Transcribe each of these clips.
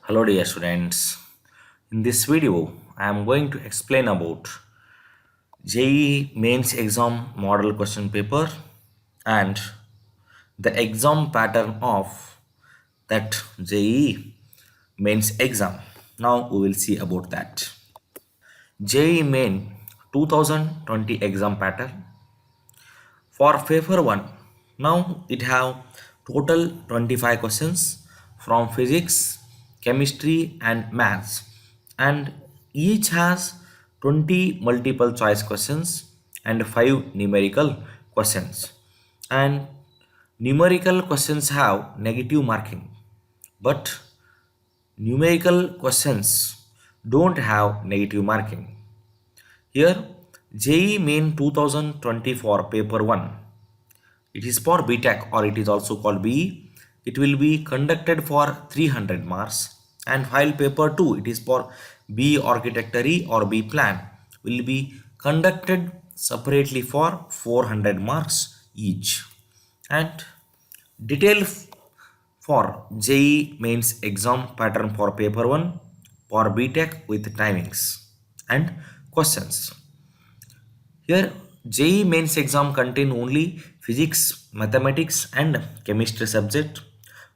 Hello dear students. In this video, I am going to explain about JEE mains exam model question paper and the exam pattern of that JEE mains exam. Now we will see about that. JEE main 2020 exam pattern for paper 1. Now it have total 25 questions from physics, chemistry and maths, and each has 20 multiple choice questions and 5 numerical questions. And numerical questions have negative marking, but numerical questions don't have negative marking. Here, JEE Main 2024 Paper 1. It is for BTEC or it is also called BE. It will be conducted for 300 marks. And while Paper 2, it is for B Architecture or B Plan, will be conducted separately for 400 marks each. And detail for JEE Mains exam pattern for Paper 1 for BTEC with timings and questions. Here, JEE mains exam contain only physics, mathematics and chemistry subject.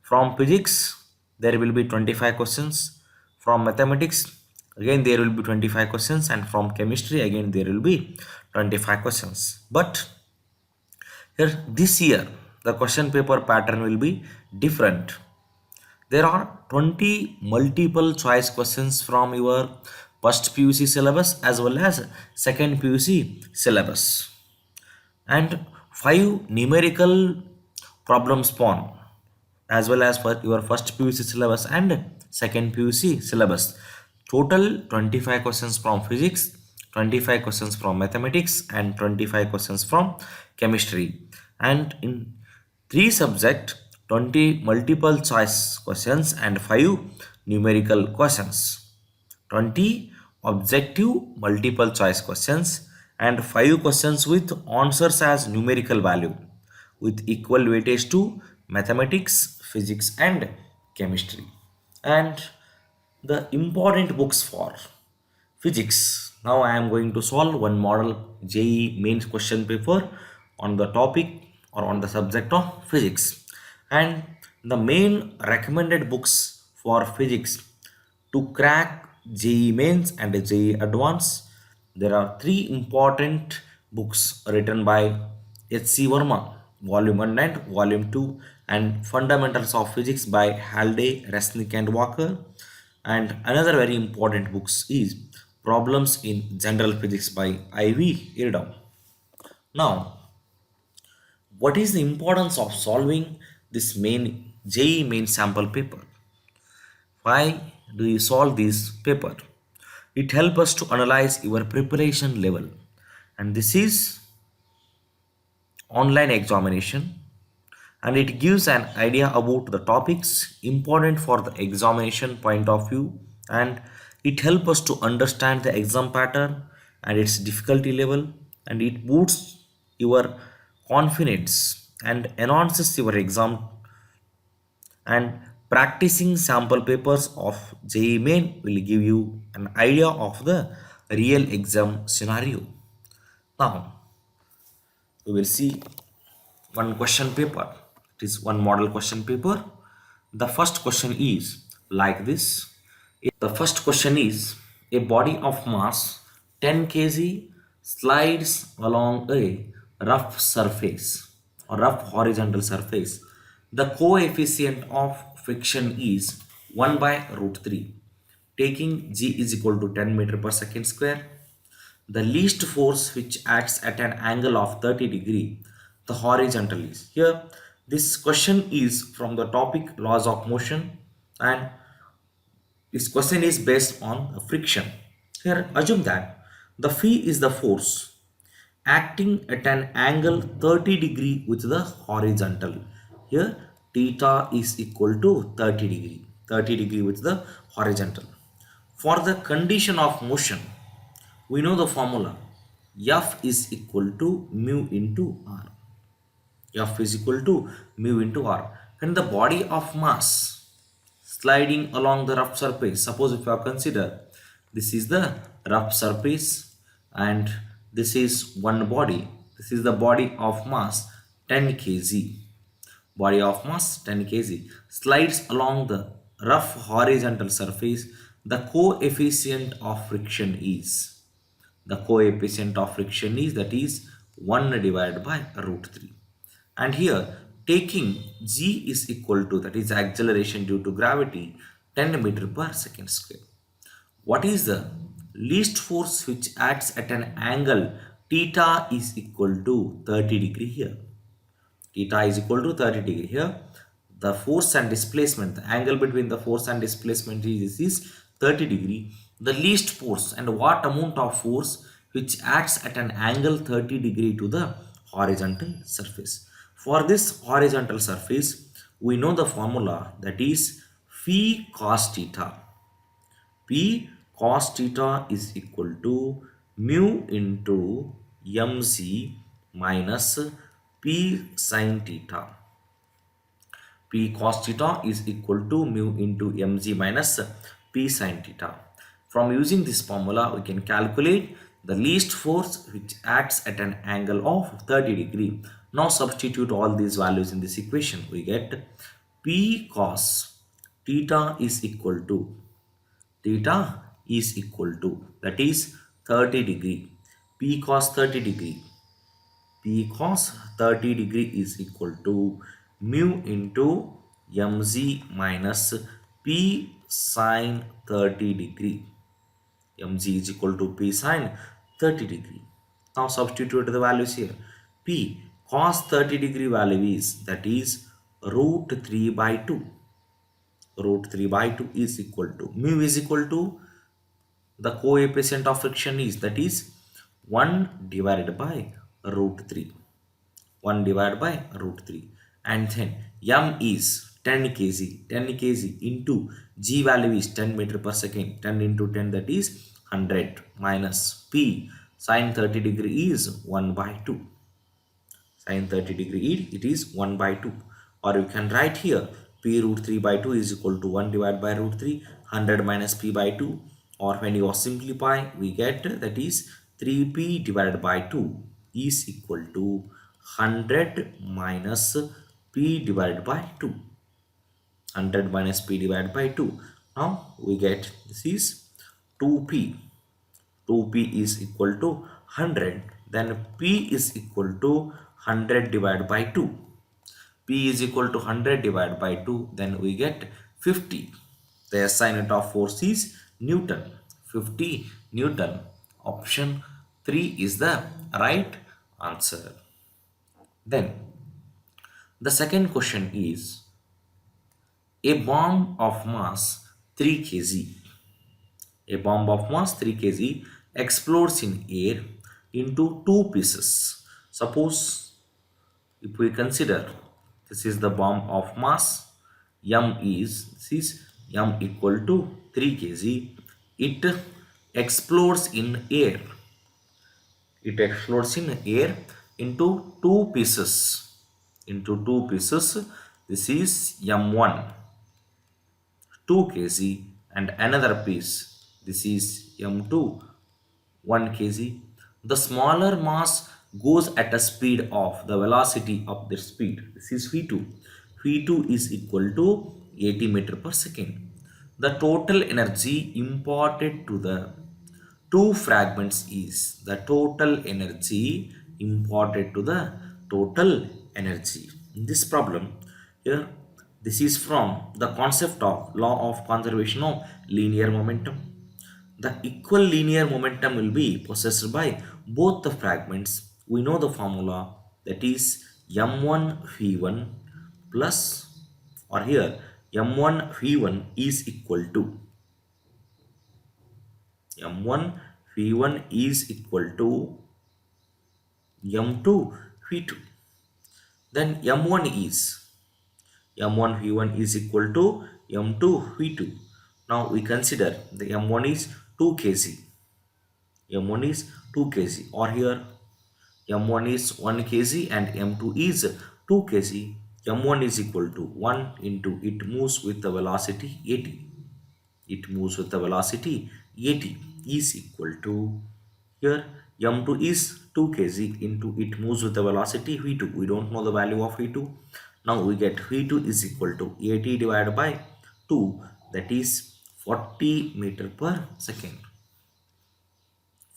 From physics, there will be 25 questions. From mathematics, again there will be 25 questions, and from chemistry, again there will be 25 questions. But here, this year, the question paper pattern will be different. There are 20 multiple choice questions from your first PUC syllabus as well as second PUC syllabus, and 5 numerical problem spawn as well as for your first PUC syllabus and second PUC syllabus. Total 25 questions from physics, 25 questions from mathematics and 25 questions from chemistry. And in 3 subject, 20 multiple choice questions and 5 numerical questions. 20 objective multiple choice questions and 5 questions with answers as numerical value with equal weightage to mathematics, physics and chemistry. And the important books for physics. Now I am going to solve one model JEE mains question paper on the topic or on the subject of physics. And the main recommended books for physics to crack JEE mains and JEE advanced, there are 3 important books written by H.C. Verma, Volume 1 and Volume 2, and Fundamentals of Physics by Halliday, Resnick and Walker. And another very important books is Problems in General Physics by I.V. Irdam. Now, what is the importance of solving this main JEE main sample paper? Why do you solve this paper? It helps us to analyze your preparation level, and this is online examination, and it gives an idea about the topics important for the examination point of view, and it helps us to understand the exam pattern and its difficulty level, and it boosts your confidence and enhances your exam. And practicing sample papers of JEE main will give you an idea of the real exam scenario. Now we will see one question paper. It is one model question paper. The first question is like this. The first question is, a body of mass 10 kg slides along a rough surface or rough horizontal surface. The coefficient of friction is 1 by root 3. Taking g is equal to 10 meter per second square. The least force which acts at an angle of 30 degree, the horizontal is. Here, this question is from the topic laws of motion, and this question is based on friction. Here, assume that the phi is the force acting at an angle 30 degree with the horizontal. Here, theta is equal to 30 degree. 30 degree with the horizontal. For the condition of motion, we know the formula. F is equal to mu into R. F is equal to mu into R. When the body of mass sliding along the rough surface. Suppose if you consider this is the rough surface and this is one body. This is the body of mass 10 kg. Body of mass 10 kg slides along the rough horizontal surface. The coefficient of friction is that is 1 divided by root 3. And here taking g is equal to, that is acceleration due to gravity, 10 meter per second square. What is the least force which acts at an angle theta is equal to 30 degree here? Theta is equal to 30 degree here. The force and displacement, the angle between the force and displacement is 30 degree. The least force and what amount of force which acts at an angle 30 degree to the horizontal surface. For this horizontal surface, we know the formula, that is phi cos theta. P cos theta is equal to mu into mc minus P sin theta. P cos theta is equal to mu into mg minus P sin theta. From using this formula, we can calculate the least force which acts at an angle of 30 degree. Now substitute all these values in this equation. We get P cos theta is equal to, that is 30 degree. P cos 30 degree. P cos 30 degree is equal to mu into mg minus P sin 30 degree. Mg is equal to P sin 30 degree. Now substitute the values here. P cos 30 degree value is, that is root 3 by 2. Root 3 by 2 is equal to, mu is equal to the coefficient of friction is, that is 1 divided by root 3. 1 divided by root 3. And then m is 10 kg. 10 kg into g value is 10 meter per second. 10 into 10, that is 100, minus P sin 30 degree is 1 by 2. Sin 30 degree it is 1 by 2. Or you can write here P root 3 by 2 is equal to 1 divided by root 3. 100 minus P by 2. Or when you simplify, we get, that is 3P divided by 2 is equal to 100 minus P divided by 2. 100 minus P divided by 2. Now we get, this is 2P. 2P is equal to 100. Then P is equal to 100 divided by 2. P is equal to 100 divided by 2. Then we get 50. The SI unit of force is Newton. 50 Newton. Option 3 is the right answer. Then the second question is, a bomb of mass 3 kg. A bomb of mass 3 kg explodes in air into two pieces. Suppose if we consider this is the bomb of mass, m is m equal to 3 kg. It explodes in air. It explodes in air into two pieces. This is m1, 2 kg, and another piece. This is m2, 1 kg. The smaller mass goes at a speed of the velocity of the speed. This is v2. v2 is equal to 80 meter per second. The total energy imparted to the two fragments is, the total energy imparted to the total energy. In this problem here, this is from the concept of law of conservation of linear momentum. The equal linear momentum will be possessed by both the fragments. We know the formula, that is m1 v1 plus, or here m1 v1 is equal to m1 v1 is equal to m2 v2. Then m1 v1 is equal to m2 v2. Now we consider the m1 is 2 kg. m1 is 2 kg, or here m1 is 1 kg and m2 is 2 kg. m1 is equal to 1 into it moves with the velocity at. It moves with the velocity at is equal to, here m2 is 2 kg into it moves with the velocity v2. We don't know the value of v2. Now we get v2 is equal to at divided by 2, that is 40 meter per second.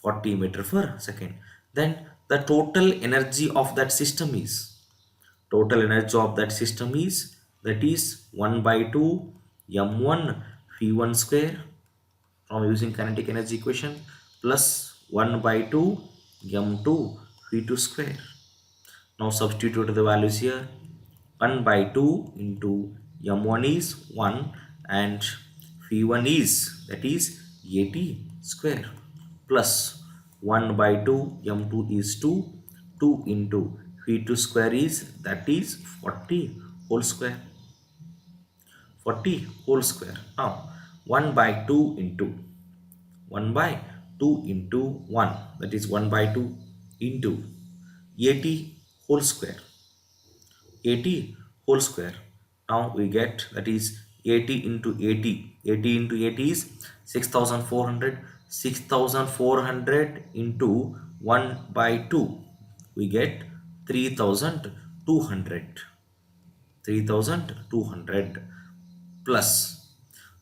40 meter per second. Then the total energy of that system is, total energy of that system is, that is 1 by 2 m1 v1 square from using kinetic energy equation plus 1 by 2 m2 v2 square. Now substitute the values here. 1 by 2 into m1 is 1 and v1 is, that is 80 square, plus 1 by 2 m2 is 2, 2 into v2 square is, that is 40 whole square. 40 whole square. Now 1 by 2 into 1 by 2 into 1, that is 1 by 2 into 80 whole square. 80 whole square. Now we get, that is 80 into 80. 80 into 80 is 6400. 6400 into 1 by 2. We get 3200. 3200 plus,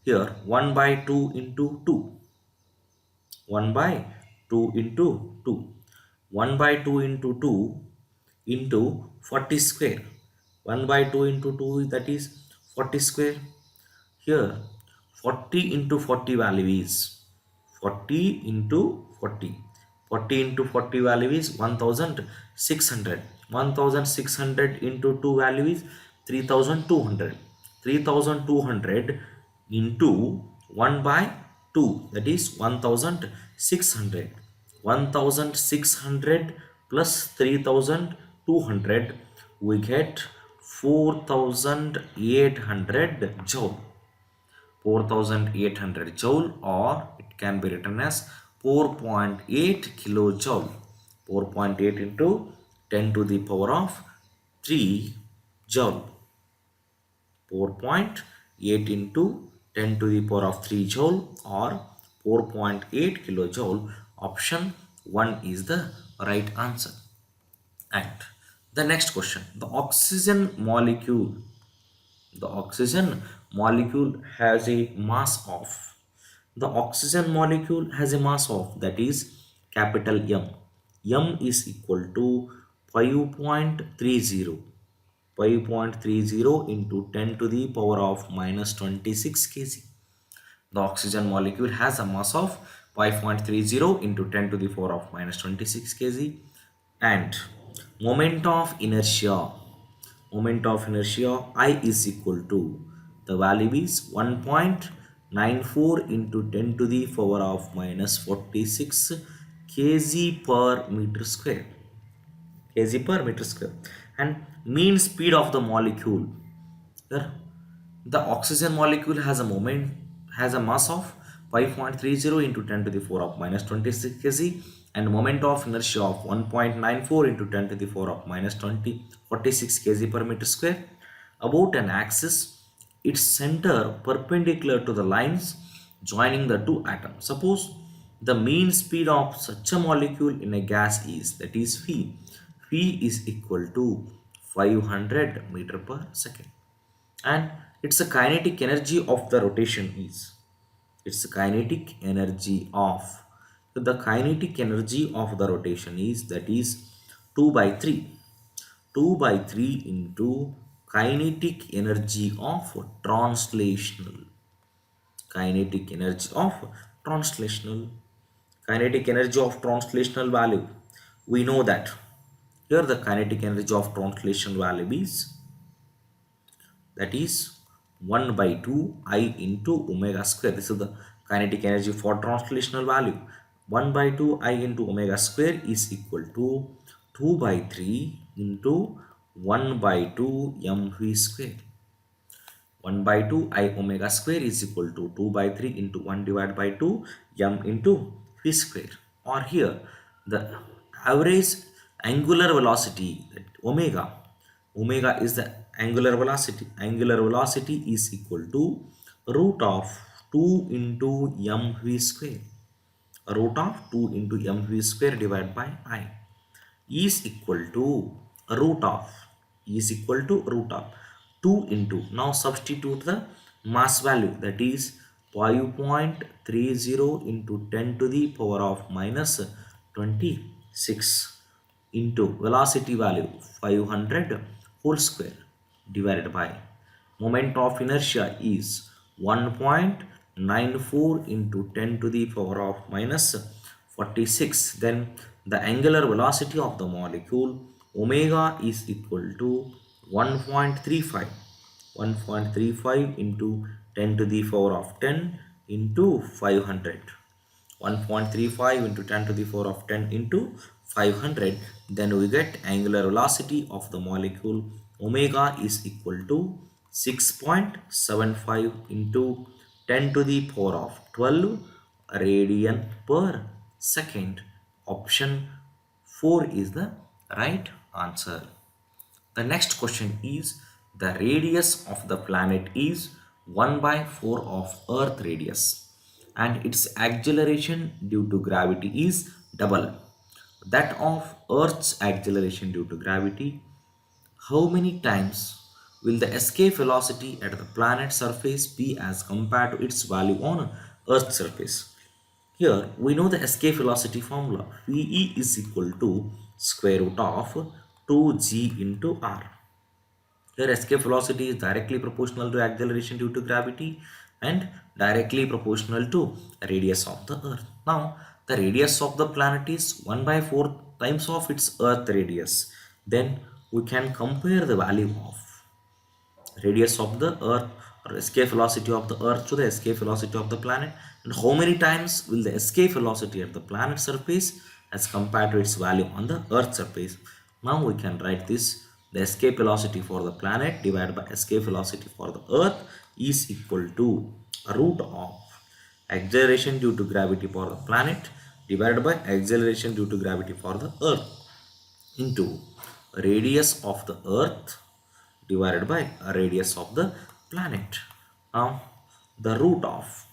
here 1 by 2 into 2. 1 by 2 into 2. 1 by 2 into 2 into 40 square. 1 by 2 into 2, that is 40 square. Here 40 into 40 value is 40 into 40. 40 into 40 value is 1600. 1600 into 2 value is 3200. 3200 into 1 by 2, that is 1600. 1600 plus 3200, we get 4800 joule. 4800 joule, or it can be written as 4.8 kilojoule. 4.8 into 10 to the power of 3 joule. 4.8 into 10 to the power of 3 joule, or 4.8 kilojoule. Option 1 is the right answer. And the next question, the oxygen molecule has a mass of, that is capital M. M is equal to 5.30. 5.30 into 10 to the power of minus 26 kg. The oxygen molecule has a mass of 5.30 into 10 to the power of minus 26 kg. And moment of inertia I is equal to, the value is 1.94 into 10 to the power of minus 46 kg per meter square. And mean speed of the molecule. Here, the oxygen molecule has a mass of 5.30 into 10 to the power of minus 26 kg and moment of inertia of 1.94 into 10 to the power of minus 46 kg per meter square. About an axis, its center perpendicular to the lines joining the two atoms. Suppose the mean speed of such a molecule in a gas is, that is V. V is equal to 500 meter per second. And its a kinetic energy of the rotation is, its kinetic energy of, the kinetic energy of the rotation is, that is 2 by 3. 2 by 3 into kinetic energy of translational. Kinetic energy of translational. Kinetic energy of translational value. We know that here the kinetic energy of translation value is, that is 1 by 2 I into omega square. This is the kinetic energy for translational value. 1 by 2 I into omega square is equal to 2 by 3 into 1 by 2 mv square. 1 by 2 I omega square is equal to 2 by 3 into 1 divided by 2 m into v square. Or here the average angular velocity, that omega is the angular velocity. Angular velocity is equal to root of 2 into mv square. Root of 2 into mv square divided by I is equal to root of root of 2 into, now substitute the mass value, that is 5.30 into 10 to the power of minus 26 into velocity value 500 whole square divided by moment of inertia is 1.94 into 10 to the power of minus 46. Then the angular velocity of the molecule omega is equal to 1.35 into 10 to the power of 10 into 500. 1.35 into 10 to the power of 10 into 500. Then we get angular velocity of the molecule omega is equal to 6.75 into 10 to the power of 12 radian per second. Option 4 is the right answer. The next question is, the radius of the planet is 1 by 4 of Earth radius and its acceleration due to gravity is double that of Earth's acceleration due to gravity. How many times will the escape velocity at the planet's surface be as compared to its value on Earth's surface? Here we know the escape velocity formula. Ve is equal to square root of 2g into r. Here escape velocity is directly proportional to acceleration due to gravity and directly proportional to radius of the earth. Now the radius of the planet is 1 by 4 times of its earth radius. Then we can compare the value of radius of the earth or escape velocity of the earth to the escape velocity of the planet, and how many times will the escape velocity at the planet surface as compared to its value on the earth surface. Now we can write this: the escape velocity for the planet divided by escape velocity for the earth is equal to root of acceleration due to gravity for the planet divided by acceleration due to gravity for the earth into radius of the earth divided by radius of the planet. Now the root of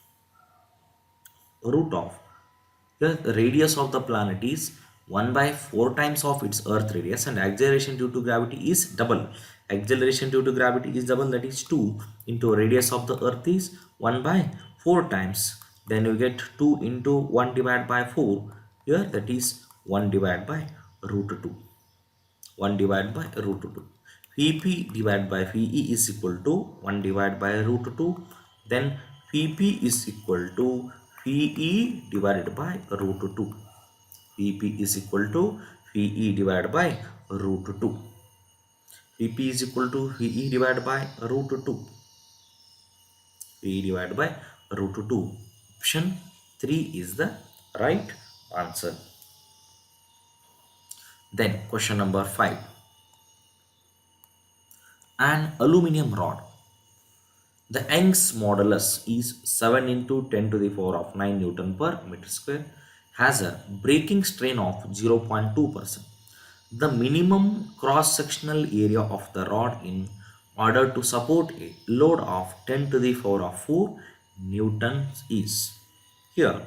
the radius of the planet is 1 by 4 times of its earth radius and acceleration due to gravity is double. Acceleration due to gravity is double, that is 2 into radius of the earth is 1 by 4 times. Then you get 2 into 1 divided by 4 here, that is 1 divided by root 2. 1 divided by root 2. Vp divided by Ve is equal to 1 divided by root 2. Then Vp is equal to Ve divided by root 2. Vp is equal to Ve divided by root 2. Vp is equal to Ve divided by root 2. Ve divided by root 2. Option 3 is the right answer. Then question number 5. An aluminium rod. The Young's modulus is 7 into 10 to the power of 9 Newton per meter square, has a breaking strain of 0.2%. The minimum cross-sectional area of the rod in order to support a load of 10 to the power of 4 newtons is. Here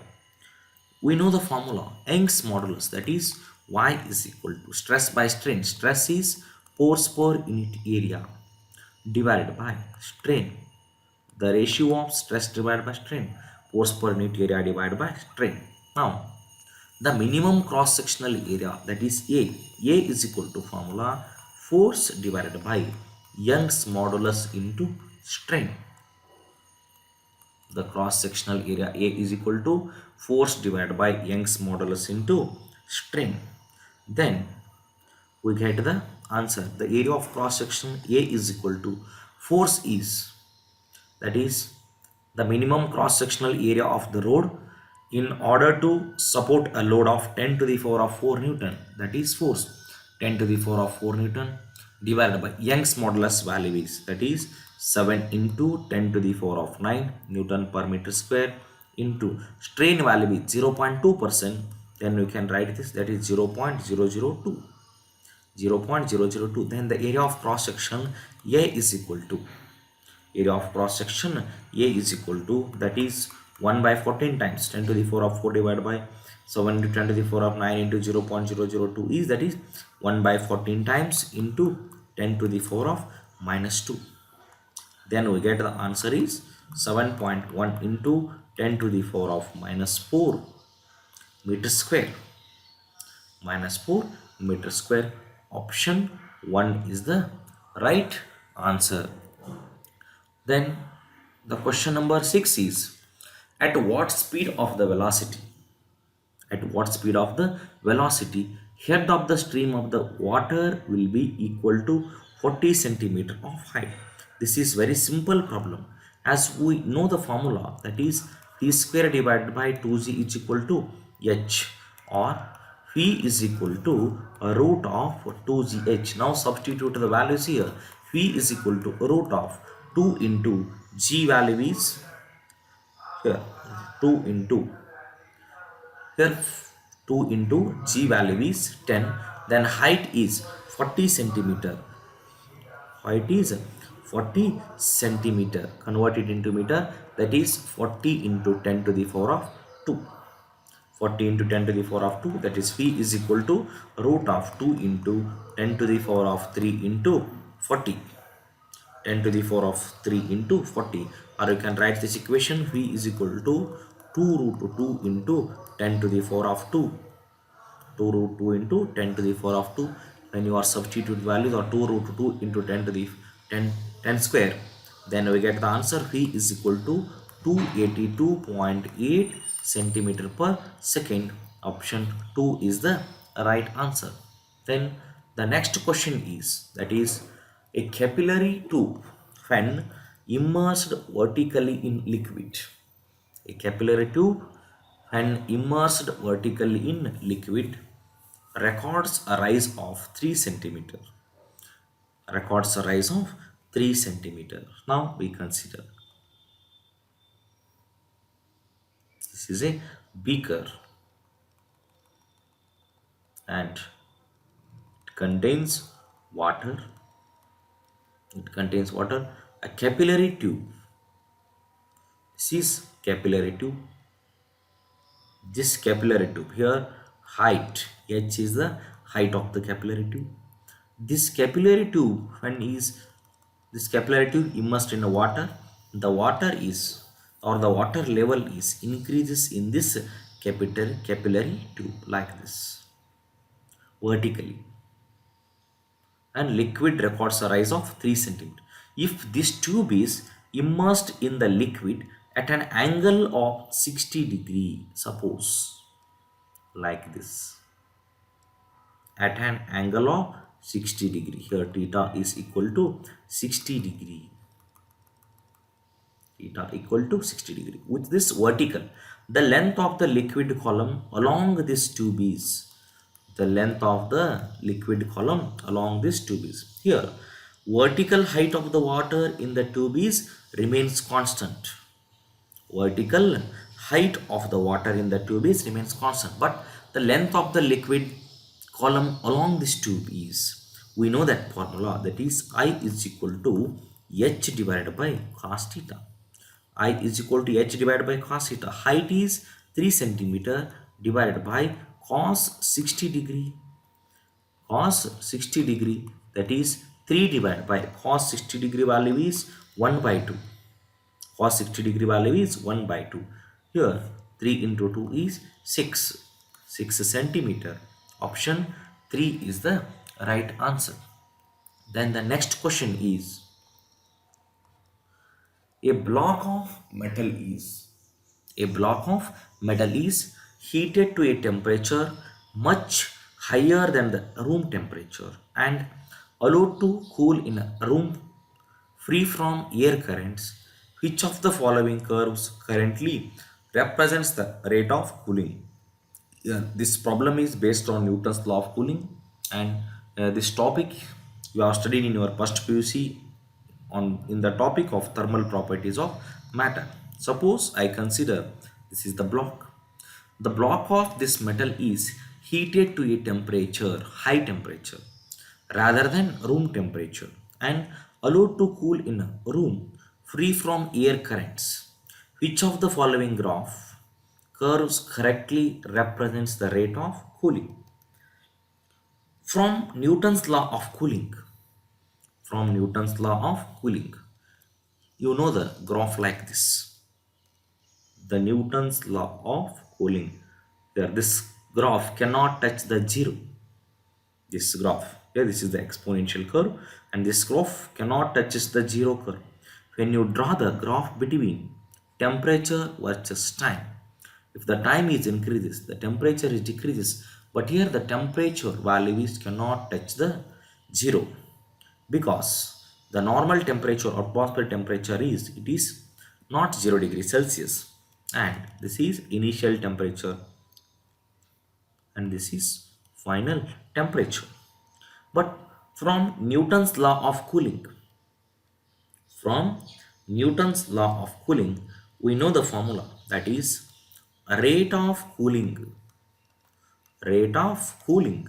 we know the formula Young's modulus, that is Y is equal to stress by strain. Stress is force per unit area divided by strain. The ratio of stress divided by strain, force per unit area divided by strain. Now the minimum cross sectional area, that is A is equal to formula force divided by Young's modulus into strain. The cross sectional area A is equal to force divided by Young's modulus into strain. Then we get the answer. The area of cross section A is equal to force is, that is the minimum cross sectional area of the rod in order to support a load of 10 to the power of 4 Newton, that is force 10 to the power of 4 Newton divided by Young's modulus value is, that is 7 into 10 to the power of 9 Newton per meter square into strain value is 0.2%. Then we can write this, that is 0.002. 0.002. Then the area of cross section A is equal to, area of cross section A is equal to, that is 1 by 14 times 10 to the 4 of 4 divided by 7 into 10 to the 4 of 9 into 0.002 is, that is 1 by 14 times into 10 to the 4 of minus 2. Then we get the answer is 7.1 into 10 to the 4 of minus 4 meter square. Minus 4 meter square. Option 1 is the right answer. Then the question number 6 is, at what speed of the velocity, at what speed of the velocity head of the stream of the water will be equal to 40 centimeter of height. This is very simple problem, as we know the formula, that is v square divided by 2g is equal to h, or v is equal to root of 2gh. Now substitute the values here. V is equal to root of 2 into g value is here 2 into, here 2 into g value is 10. Then height is 40 centimeter. Height is 40 centimeter. Convert it into meter. That is 40 into 10 to the 4 of 2. 40 into 10 to the 4 of 2. That is v is equal to root of 2 into 10 to the 4 of 3 into 40. 10 to the 4 of 3 into 40, or you can write this equation, v is equal to 2 root 2 into 10 to the 4 of 2. 2 root 2 into 10 to the 4 of 2. When you are substitute values, or 2 root 2 into 10 to the 10 square, then we get the answer, v is equal to 282.8 centimeter per second. Option 2 is the right answer. Then the next question is, that is, a capillary tube when immersed vertically in liquid. A capillary tube when immersed vertically in liquid records a rise of 3 centimeter. Records a rise of 3 centimeter. Now we consider, this is a beaker and it contains water. It contains water. A capillary tube. This is capillary tube. This capillary tube here, height h is the height of the capillary tube. This capillary tube, when is this capillary tube immersed in the water, the water is, or the water level is increases in this capillary tube like this vertically, and liquid records a rise of 3 cm. If this tube is immersed in the liquid at an angle of 60 degree, suppose like this, at an angle of 60 degree, here theta is equal to 60 degree, theta equal to 60 degree, with this vertical, the length of the liquid column along this tube is, the length of the liquid column along this tube is, here vertical height of the water in the tube is remains constant. Vertical height of the water in the tube is remains constant, but the length of the liquid column along this tube is, we know that formula, that is I is equal to h divided by cos theta. I is equal to h divided by cos theta. Height is 3 centimeter divided by cos 60 degree. Cos 60 degree, that is 3 divided by cos 60 degree value is 1 by 2. Cos 60 degree value is 1 by 2. Here 3 into 2 is 6 centimeter. Option 3 is the right answer. Then the next question is, a block of metal is, a block of metal is heated to a temperature much higher than the room temperature and allowed to cool in a room free from air currents. Which of the following curves currently represents the rate of cooling? This problem is based on Newton's law of cooling, and this topic you are studying in your first PUC on in the topic of thermal properties of matter. Suppose I consider this is the block. The block of this metal is heated to a temperature, high temperature. rather than room temperature and allowed to cool in a room free from air currents. Which of the following graph curves correctly represents the rate of cooling? From Newton's law of cooling, from Newton's law of cooling, you know the graph like this. The Newton's law of cooling. Here, this graph cannot touch the zero. This graph, here, this is the exponential curve, and this graph cannot touches the zero curve. When you draw the graph between temperature versus time, if the time is increases, the temperature is decreases, but here the temperature value is cannot touch the zero, because the normal temperature or atmospheric temperature is, it is not 0 degree Celsius, and this is initial temperature, and this is final temperature. But from Newton's law of cooling, from Newton's law of cooling, we know the formula, that is rate of cooling. Rate of cooling.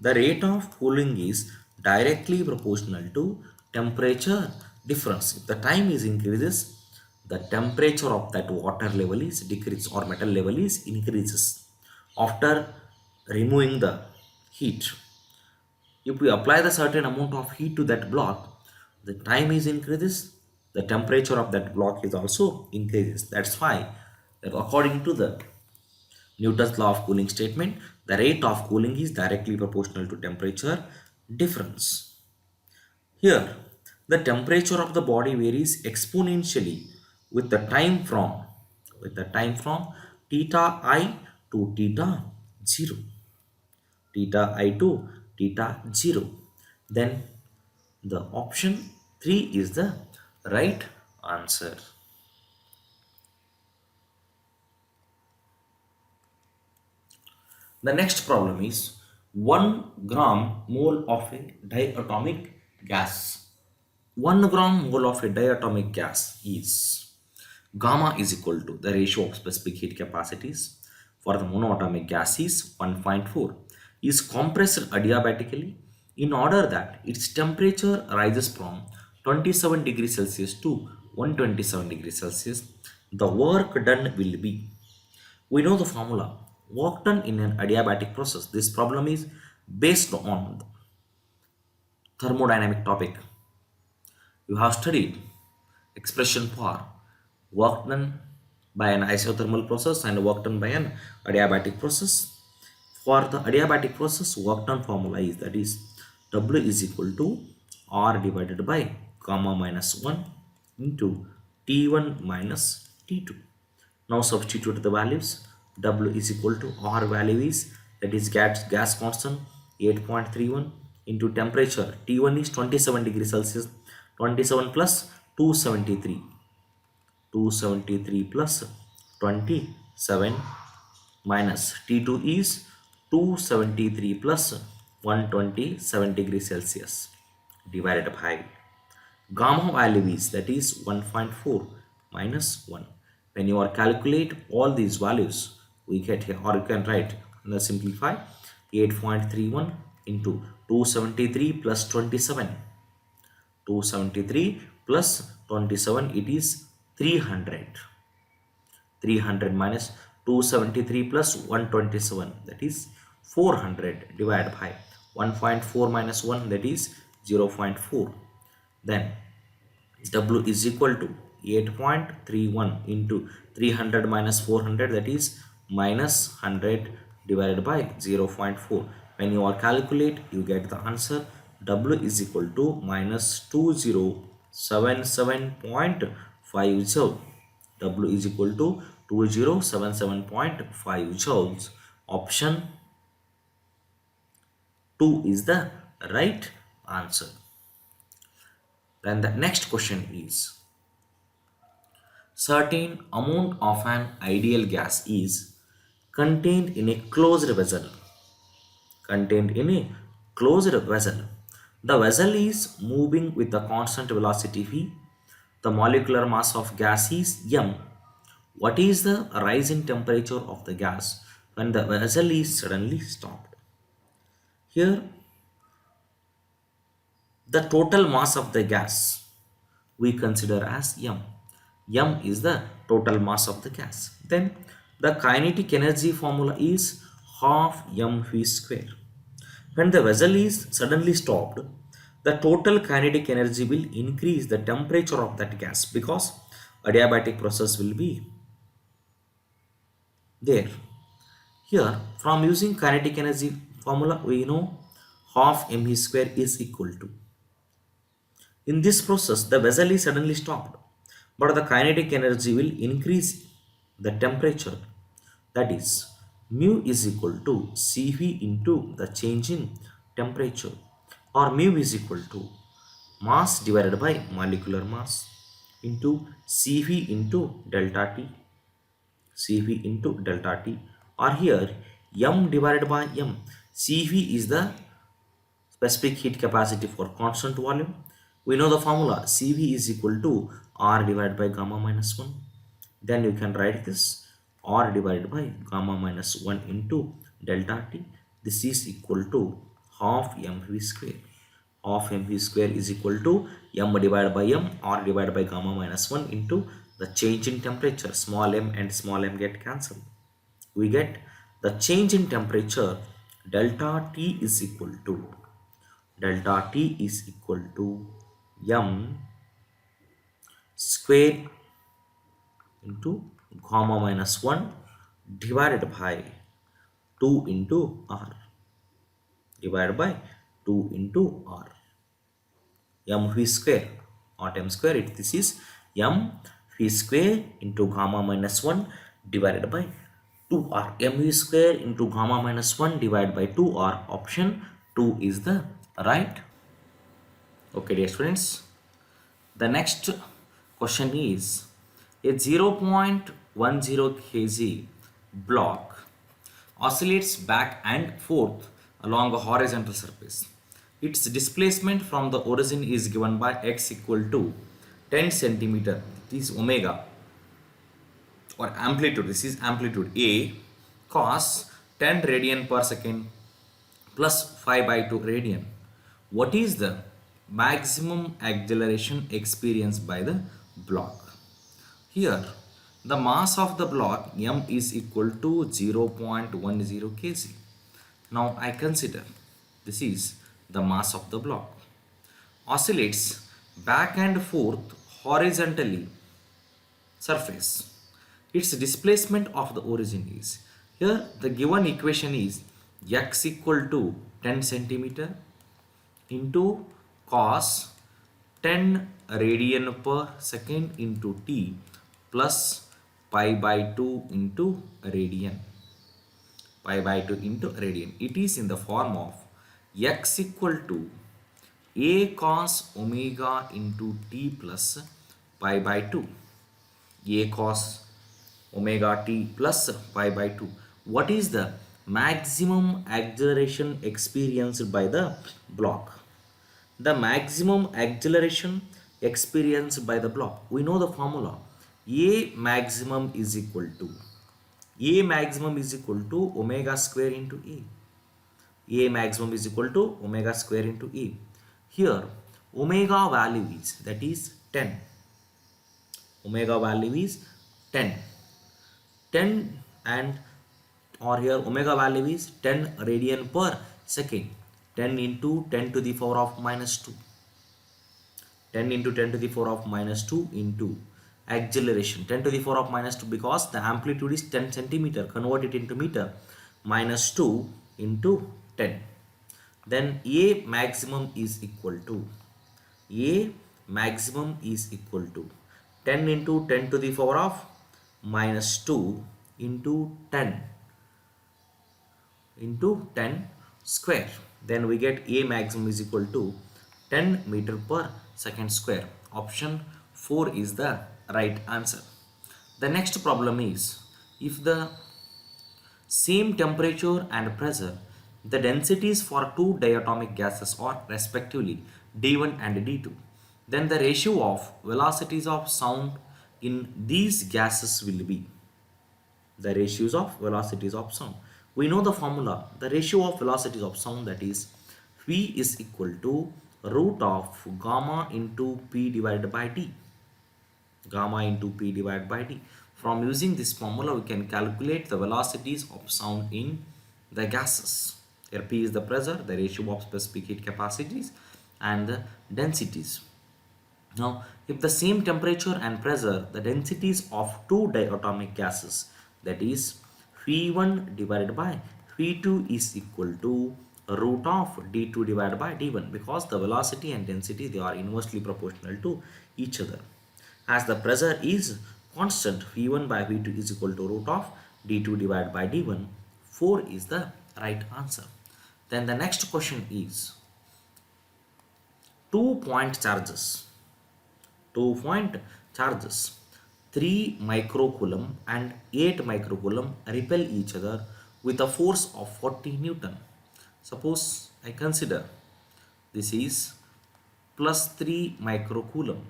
The rate of cooling is directly proportional to temperature difference. If the time is increases, the temperature of that water level is decreases or metal level is increases. After removing the heat, if we apply the certain amount of heat to that block, the time is increases, the temperature of that block is also increases. That's why, according to the Newton's law of cooling statement, the rate of cooling is directly proportional to temperature difference. Here, the temperature of the body varies exponentially with the time from theta I to theta 0. Theta I to theta 0. Then the option 3 is the right answer. The next problem is 1 gram mole of a diatomic gas. 1 gram mole of a diatomic gas is gamma is equal to the ratio of specific heat capacities for the monoatomic gas is 1.4, is compressed adiabatically in order that its temperature rises from 27 degrees Celsius to 127 degrees Celsius. The work done will be, we know the formula, work done in an adiabatic process. This problem is based on the thermodynamic topic. You have studied expression for work done by an isothermal process and work done by an adiabatic process. For the adiabatic process, work done formula is, that is W is equal to R divided by gamma minus 1 into T1 minus T2. Now substitute the values. W is equal to R value is, that is gas constant 8.31 into temperature T1 is 27 degrees Celsius, 27 plus 273, 273 plus 27 minus T2 is 273 plus 127 degrees Celsius divided by gamma value is, that is 1.4 minus 1. When you are calculate all these values, we get here, or you can write and simplify 8.31 into 273 plus 27. 273 plus 27, it is 300. 300 minus 273 plus 127, that is 400 divided by 1.4 minus 1, that is 0.4. Then W is equal to 8.31 into 300 minus 400, that is minus 100 divided by 0.4. When you are calculate, you get the answer. W is equal to minus 2077.5 joule. W is equal to 2077.5 joules. Option 2 is the right answer. Then the next question is, certain amount of an ideal gas is contained in a closed vessel. Contained in a closed vessel. The vessel is moving with a constant velocity v. The molecular mass of gas is m. What is the rise in temperature of the gas when the vessel is suddenly stopped? Here The total mass of the gas we consider as m. M is the total mass of the gas. Then the kinetic energy formula is half mv square. When the vessel is suddenly stopped, the total kinetic energy will increase the temperature of that gas because adiabatic process will be there. Here, from using kinetic energy formula, we know half mv square is equal to. In this process, the vessel is suddenly stopped, but the kinetic energy will increase the temperature. That is, mu is equal to Cv into the change in temperature, or mu is equal to mass divided by molecular mass into Cv into delta T, Cv into delta T, or here m divided by m. Cv is the specific heat capacity for constant volume. We know the formula Cv is equal to R divided by gamma minus 1. Then you can write this R divided by gamma minus 1 into delta T. This is equal to half mv square. Half mv square is equal to m divided by m R divided by gamma minus 1 into the change in temperature. Small m and small m get cancelled. We get the change in temperature delta T is equal to m square into gamma minus 1 divided by 2 into r divided by 2 into r m v square, not m square, this is m v square into gamma minus 1 divided by 2r. M v square into gamma minus 1 divided by 2r. Option 2 is the right. Okay, dear students, the next question is a 0.10 kg block oscillates back and forth along a horizontal surface. Its displacement from the origin is given by x equal to 10 centimeter. This is omega, or amplitude. This is amplitude A cos 10 radian per second plus 5 by 2 radian. What is the maximum acceleration experienced by the block? Here, the mass of the block m is equal to 0.10 kg. Now I consider this is the mass of the block. Oscillates back and forth horizontally surface. Its displacement of the origin is, here the given equation is x equal to 10 centimeter into cos 10 radian per second into t plus pi by 2 into radian. Pi by 2 into radian. It is in the form of x equal to a cos omega into t plus pi by 2. A cos omega t plus pi by 2. What is the maximum acceleration experienced by the block? The maximum acceleration experienced by the block, we know the formula. A maximum is equal to omega square into A. A maximum is equal to omega square into A. Here omega value is, that is 10. Omega value is 10. 10 and, or here omega value is 10 radian per second. 10 into 10 to the power of minus 2. 10 into 10 to the power of minus 2 into acceleration 10 to the power of minus 2, because the amplitude is 10 centimeter, convert it into meter, minus 2 into 10. Then A maximum is equal to 10 into 10 to the power of minus 2 into 10 square. Then we get A maximum is equal to 10 meter per second square. Option 4 is the right answer. The next problem is, if the same temperature and pressure, the densities for two diatomic gases are respectively d1 and d2, then the ratio of velocities of sound in these gases will be, the ratios of velocities of sound. We know the formula, the ratio of velocities of sound, that is V is equal to root of gamma into P divided by D. Gamma into P divided by D. From using this formula, we can calculate the velocities of sound in the gases. Here P is the pressure, the ratio of specific heat capacities, and the densities. Now, if the same temperature and pressure, the densities of two diatomic gases, that is V1 divided by V2 is equal to root of D2 divided by D1, because the velocity and density, they are inversely proportional to each other. As the pressure is constant, V1 by V2 is equal to root of D2 divided by D1. 4 is the right answer. Then the next question is 2-point charges. 2-point charges 3 microcoulomb and 8 microcoulomb repel each other with a force of 40 Newton. Suppose I consider this is plus 3 microcoulomb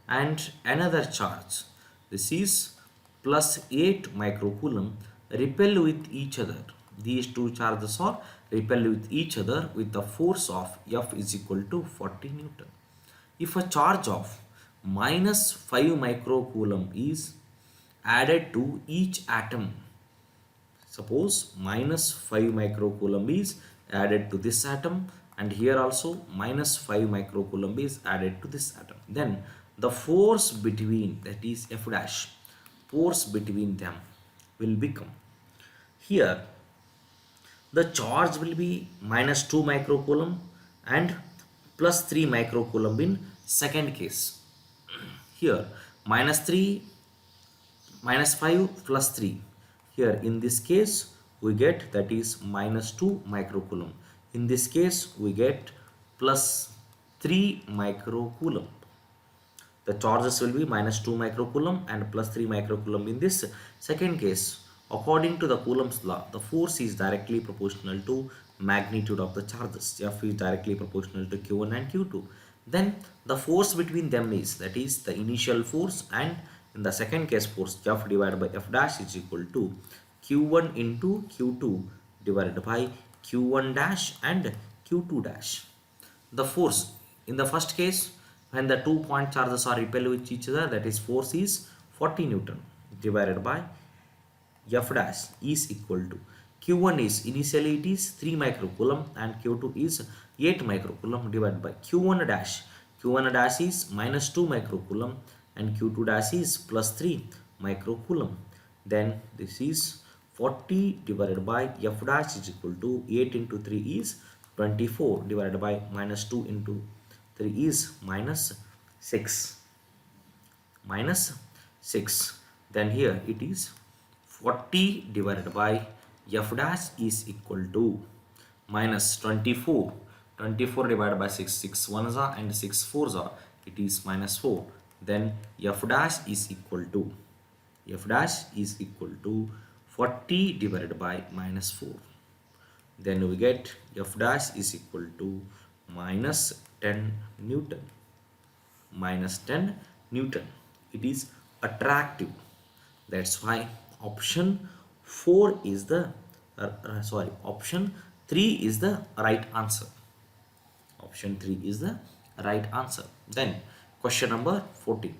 and another charge, this is plus 8 microcoulomb, repel with each other. These two charges are repel with each other with the force of F is equal to 40 Newton. If a charge of minus 5 microcoulomb is added to each atom, suppose minus 5 microcoulomb is added to this atom, and here also minus 5 microcoulomb is added to this atom, then the force between, that is F dash, force between them will become, here the charge will be minus 2 microcoulomb and plus 3 microcoulomb in second case. Here minus 3 minus 5 plus 3, here in this case we get, that is minus 2 microcoulomb. In this case we get plus 3 microcoulomb. The charges will be minus 2 microcoulomb and plus 3 microcoulomb in this second case. According to the Coulomb's law, the force is directly proportional to magnitude of the charges. F is directly proportional to Q1 and Q2. Then the force between them is, that is the initial force, and in the second case force, F divided by F dash is equal to Q1 into Q2 divided by Q1 dash and Q2 dash. The force in the first case, when the 2-point charges are repelled with each other, that is force is 40 Newton divided by F dash is equal to Q1 is, initially it is 3 microcoulomb and Q2 is 8 microcoulomb divided by Q1 dash. Q1 dash is minus 2 microcoulomb and Q2 dash is plus 3 microcoulomb. Then this is 40 divided by F dash is equal to 8 into 3 is 24 divided by minus 2 into 3 is minus 6. Then here it is 40 divided by F dash is equal to minus 24. 24 divided by 6, 6 ones are and 6 fours are, it is minus 4. Then F dash is equal to 40 divided by minus 4. Then we get F dash is equal to minus 10 Newton. It is attractive. That's why option 4 is the option 3 is the right answer. Option 3 is the right answer. Then question number 14.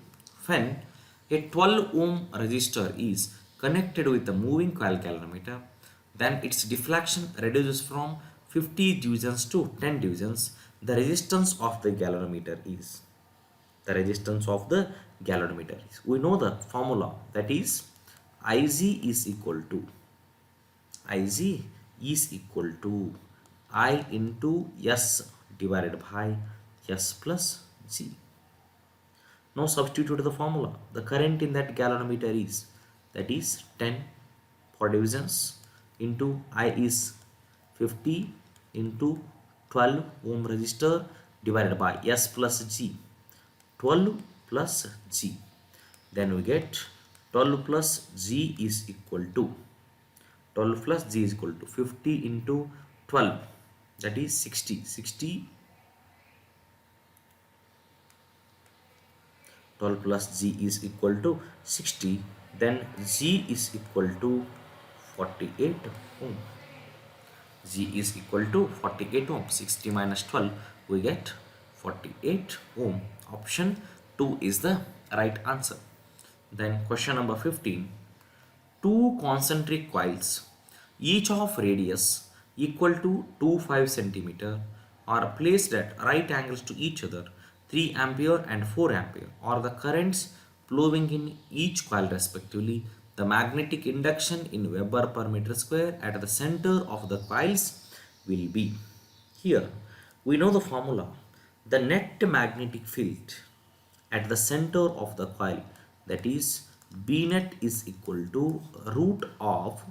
When a 12 ohm resistor is connected with a moving coil galvanometer, then its deflection reduces from 50 divisions to 10 divisions. The resistance of the galvanometer is. We know the formula, that is Ig is equal to I into S divided by S plus G. Now substitute the formula. The current in that galvanometer is, that is 10 for divisions into I is 50 into 12 ohm resistor divided by S plus G. 12 plus G. Then we get 12 plus G is equal to 50 into 12, that is 60. 12 plus G is equal to 60. Then G is equal to 48 ohm. G is equal to 48 ohm. 60 minus 12, we get 48 ohm. Option 2 is the right answer. Then question number 15. Two concentric coils, each of radius equal to 25 centimeter, are placed at right angles to each other. 3 ampere and 4 ampere are the currents flowing in each coil respectively. The magnetic induction in Weber per meter square at the center of the coils will be. Here we know the formula. The net magnetic field at the center of the coil, that is B net is equal to root of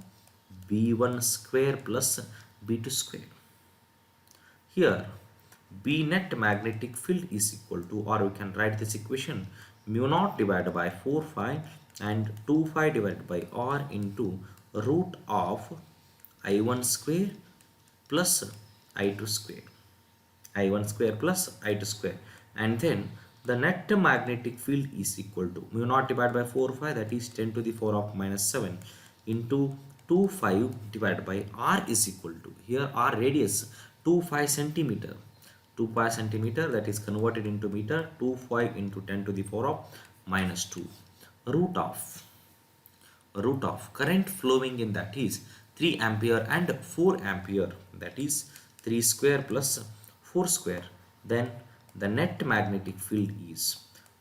B1 square plus B2 square. Here B net magnetic field is equal to, or we can write this equation, mu naught divided by 4 phi and 2 phi divided by r into root of I1 square plus I2 square. I1 square plus I2 square, and then the net magnetic field is equal to mu naught divided by 4 phi, that is 10 to the 4 of minus 7 into 2 5 divided by r is equal to, here r radius 2 5 centimeter, 2 pi centimeter, that is converted into meter, 2 5 into 10 to the 4 of minus 2, root of current flowing in, that is 3 ampere and 4 ampere, that is 3 square plus 4 square. Then the net magnetic field is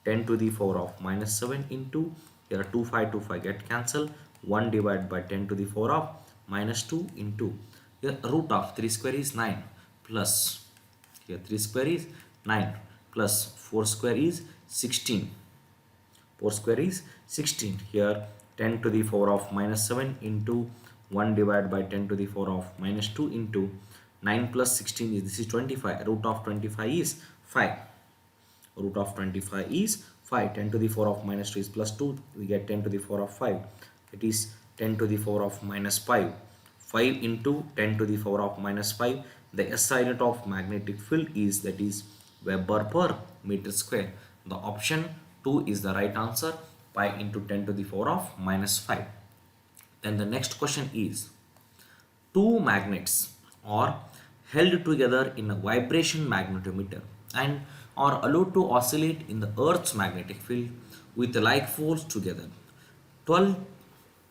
10 to the 4 of minus 7 into, here 2 5 2 5 get cancelled, 1 divided by 10 to the 4 of minus 2 into, here root of 3 square is 9 plus, here 3 square is 9 plus 4 square is 16, 4 square is 16, here 10 to the 4 of minus 7 into 1 divided by 10 to the 4 of minus 2 into 9 plus 16 is, this is 25, root of 25 is 5, root of 25 is 5, 10 to the 4 of minus 2 is plus 2, we get 10 to the 4 of 5, it is 10 to the 4 of minus 5, 5 into 10 to the 4 of minus 5, the SI unit of magnetic field is, that is Weber per meter square. The option 2 is the right answer, pi into 10 to the 4 of minus 5. Then the next question is, two magnets are held together in a vibration magnetometer and are allowed to oscillate in the Earth's magnetic field with like force together. 12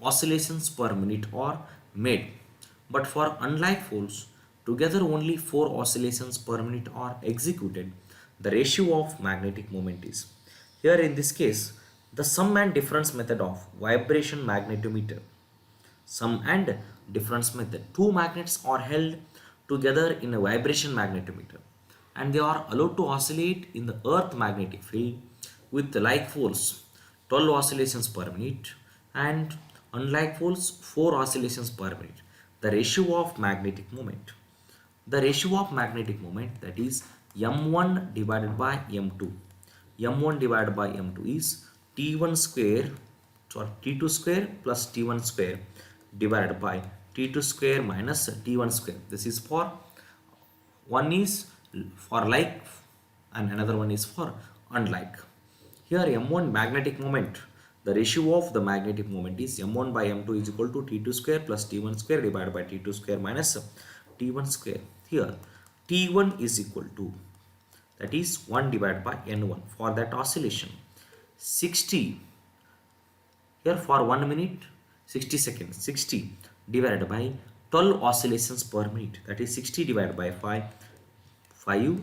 oscillations per minute are made, but for unlike force, together only 4 oscillations per minute are executed. The ratio of magnetic moment is. Here in this case, the sum and difference method of vibration magnetometer, sum and difference method. Two magnets are held together in a vibration magnetometer and they are allowed to oscillate in the earth magnetic field with like force 12 oscillations per minute and unlike force 4 oscillations per minute. The ratio of magnetic moment. The ratio of magnetic moment, that is m1 divided by m2. m1 divided by m2 is t1 square, or t2 square plus t1 square divided by t2 square minus t1 square. This is for, one is for like and another one is for unlike. Here m1 magnetic moment, the ratio of the magnetic moment is m1 by m2 is equal to t2 square plus t1 square divided by t2 square minus t1 square. Here t1 is equal to, that is 1 divided by n1 for that oscillation, 60, here for 1 minute 60 seconds, 60 divided by 12 oscillations per minute, that is 60 divided by 5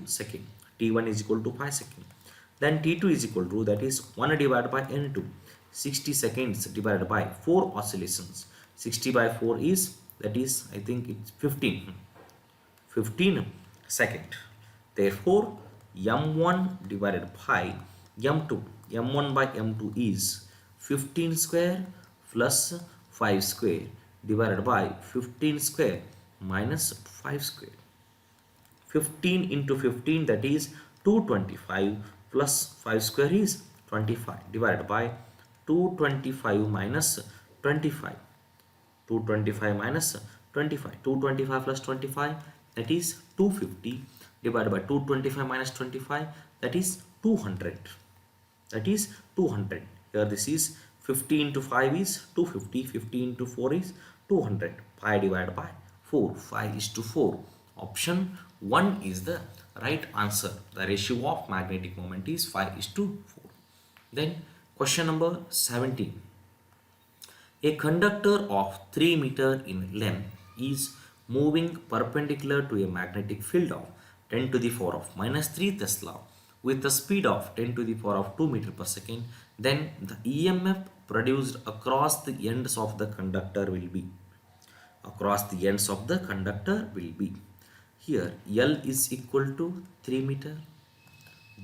second, t1 is equal to 5 second. Then t2 is equal to, that is 1 divided by n2, 60 seconds divided by 4 oscillations, 60 by 4 is, that is I think it's 15 second. Therefore m1 divided by m2, m1 by m2 is 15 square plus 5 square divided by 15 square minus 5 square. 15 into 15, that is 225 plus 5 square is 25 divided by 225 minus 25. 225 minus 25. 225 plus 25, that is 250 divided by 225 minus 25, that is 200. That is 200. Here this is 50 into 5 is 250, 50 into 4 is 200. Pi divided by 4. 5 is to 4. Option 1 is the right answer. The ratio of magnetic moment is 5 is to 4. Then question number 17. A conductor of 3 meter in length is moving perpendicular to a magnetic field of 10 to the power of minus 3 Tesla with a speed of 10 to the power of 2 meter per second. Then the EMF produced across the ends of the conductor will be here L is equal to 3 meter,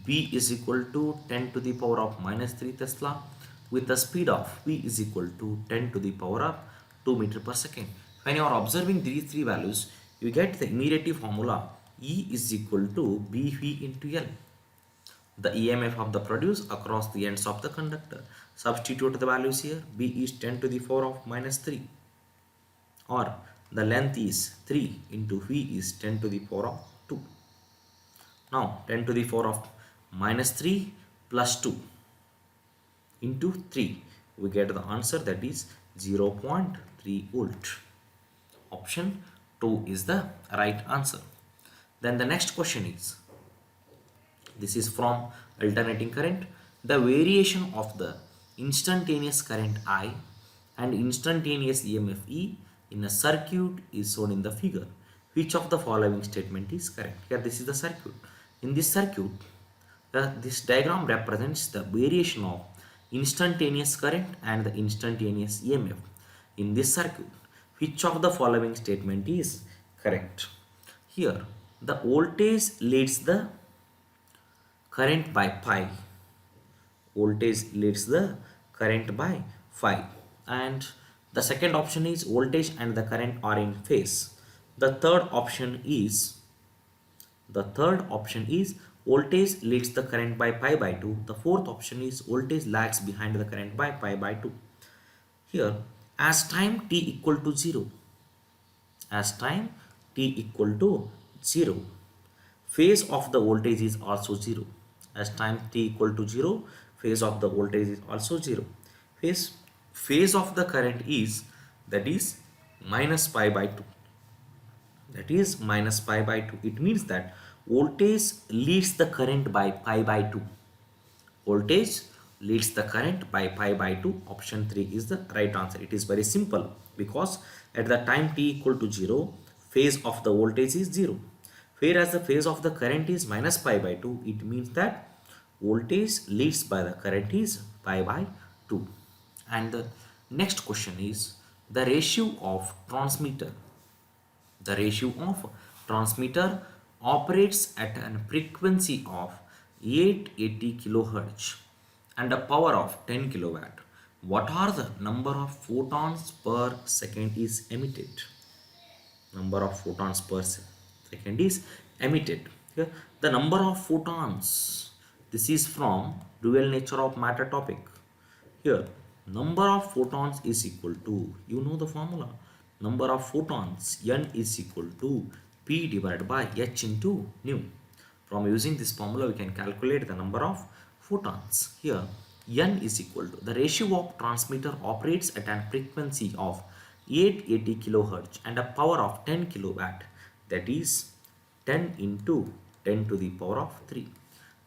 B is equal to 10 to the power of minus 3 Tesla with the speed of V is equal to 10 to the power of 2 meter per second. When you are observing these three values, you get the immediate formula E is equal to BV into L. The EMF of the produce across the ends of the conductor. Substitute the values here. B is 10 to the power of minus 3, or the length is 3 into V is 10 to the power of 2. Now 10 to the power of minus 3 plus 2 into 3, we get the answer, that is 0.3 volt. Option 2 is the right answer. Then the next question is, this is from alternating current. The variation of the instantaneous current I and instantaneous EMF E in a circuit is shown in the figure. Which of the following statement is correct? Here this is the circuit. In this circuit, this diagram represents the variation of instantaneous current and the instantaneous EMF in this circuit. Which of the following statement is correct? Here the voltage leads the current by pi. Voltage leads the current by phi. And the second option is voltage and the current are in phase. The third option is voltage leads the current by pi by 2. The fourth option is voltage lags behind the current by pi by 2. Here, as time t equal to 0, phase of the voltage is also 0. As time t equal to 0, phase of the voltage is also 0. Phase of the current is, that is minus pi by 2. It means that voltage leads the current by pi by 2. Option 3 is the right answer. It is very simple, because at the time t equal to 0, phase of the voltage is 0. Whereas the phase of the current is minus pi by 2, it means that voltage leads by the current is pi by 2. And the next question is the ratio of transmitter. The ratio of transmitter operates at a frequency of 880 kilohertz and a power of 10 kilowatt. What are the number of photons per second is emitted? Here, the number of photons. This is from dual nature of matter topic. Here, number of photons is equal to, you know the formula, number of photons, N is equal to P divided by H into nu. From using this formula, we can calculate the number of photons. Here, N is equal to, the ratio of transmitter operates at a frequency of 880 kilohertz and a power of 10 kilowatt, that is 10 into 10 to the power of 3,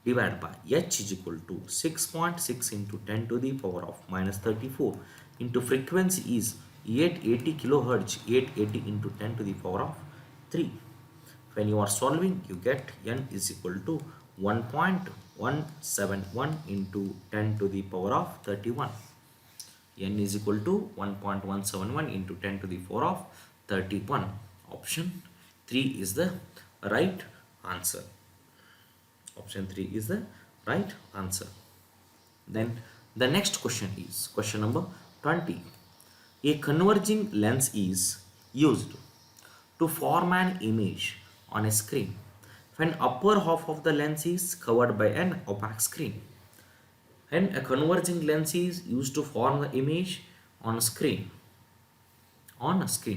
divided by H is equal to 6.6 into 10 to the power of minus 34 into frequency is 880 kilohertz, 880 into 10 to the power of 3. When you are solving, you get N is equal to 1.171 into 10 to the power of 31. N is equal to 1.171 into 10 to the power of 31. Option 3 is the right answer. Then the next question is question number 20. A converging lens is used to form an image on a screen when upper half of the lens is covered by an opaque screen. And a converging lens is used to form the image on a screen.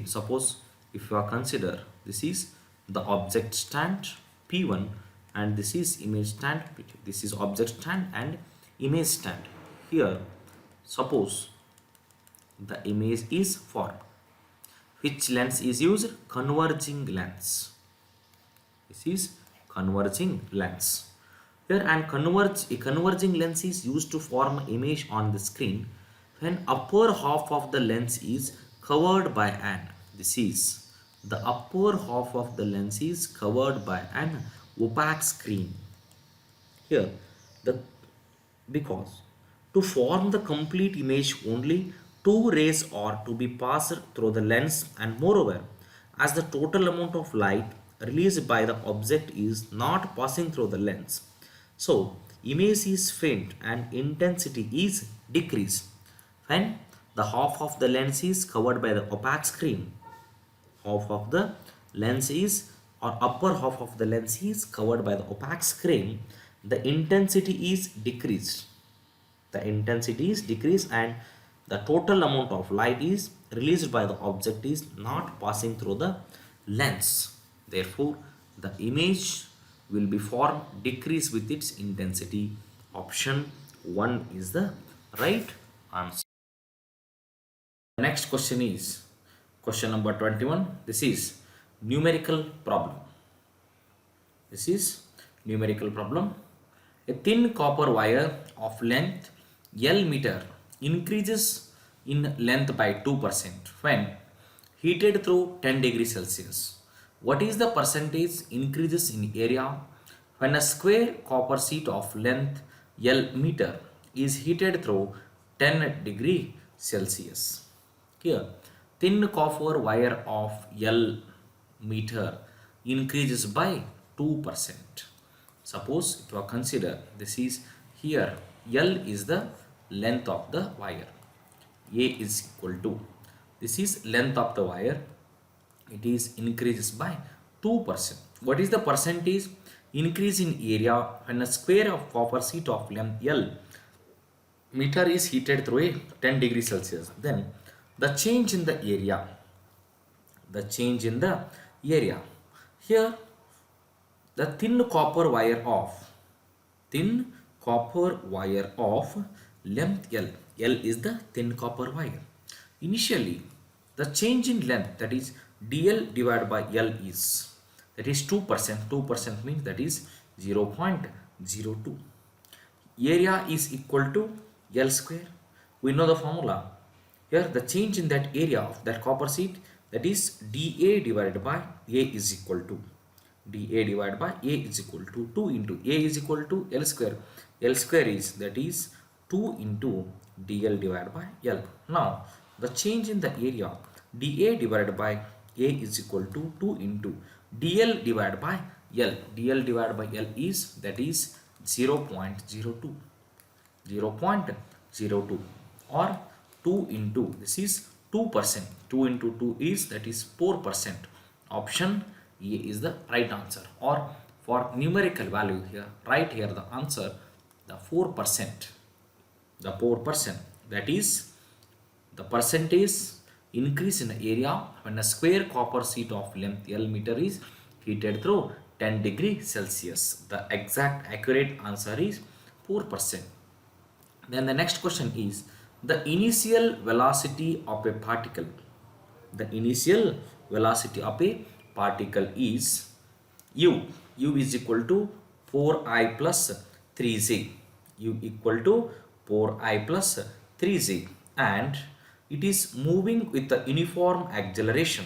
Suppose if you are consider, this is the object stand P1 and this is image stand P2. This is object stand and image stand. Here, suppose the image is formed. Which lens is used? Converging lens. This is converging lens. Here a converging lens is used to form image on the screen when upper half of the lens is covered by an. This is the upper half of the lens is covered by an opaque screen. Here the because to form the complete image only two rays are to be passed through the lens, and moreover as the total amount of light released by the object is not passing through the lens, so image is faint and intensity is decreased when the half of the lens is covered by the opaque screen. Half of the lens is, or upper half of the lens is covered by the opaque screen, the intensity is decreased. The intensity is decreased and the total amount of light is released by the object is not passing through the lens. Therefore the image will be formed decrease with its intensity. Option 1 is the right answer. The next question is question number 21. This is numerical problem. This is numerical problem. A thin copper wire of length L meter increases in length by 2% when heated through 10 degrees Celsius. What is the percentage increases in area when a square copper sheet of length L meter is heated through 10 degree Celsius? Here, thin copper wire of L meter increases by 2%. Suppose it was consider this is here L is the length of the wire, A is equal to, this is length of the wire, it is increases by 2%. What is the percentage increase in area when a square of copper sheet of length L meter is heated through a 10 degrees Celsius? Then the change in the area, the change in the area, here the thin copper wire of length L, L is the thin copper wire. Initially the change in length, that is dl divided by L, is that is 2%. 2% means that is 0.02. Area is equal to L square. We know the formula. Here the change in that area of that copper sheet, that is dA divided by A is equal to, dA divided by A is equal to 2 into A is equal to L square. L square is, that is 2 into dl divided by L. Now the change in the area dA divided by A is equal to 2 into dl divided by L. dl divided by L is, that is 0.02. 0.02 or 2 into, this is 2%. 2 into 2 is, that is 4%. Option A is the right answer. Or for numerical value here, right here the answer, the 4%. The 4%, that is the percentage increase in the area when a square copper sheet of length L meter is heated through 10 degree Celsius. The exact accurate answer is 4%. Then the next question is the initial velocity of a particle. The initial velocity of a particle is u. U is equal to 4I plus 3j. U equal to 4I plus 3j, and it is moving with a uniform acceleration.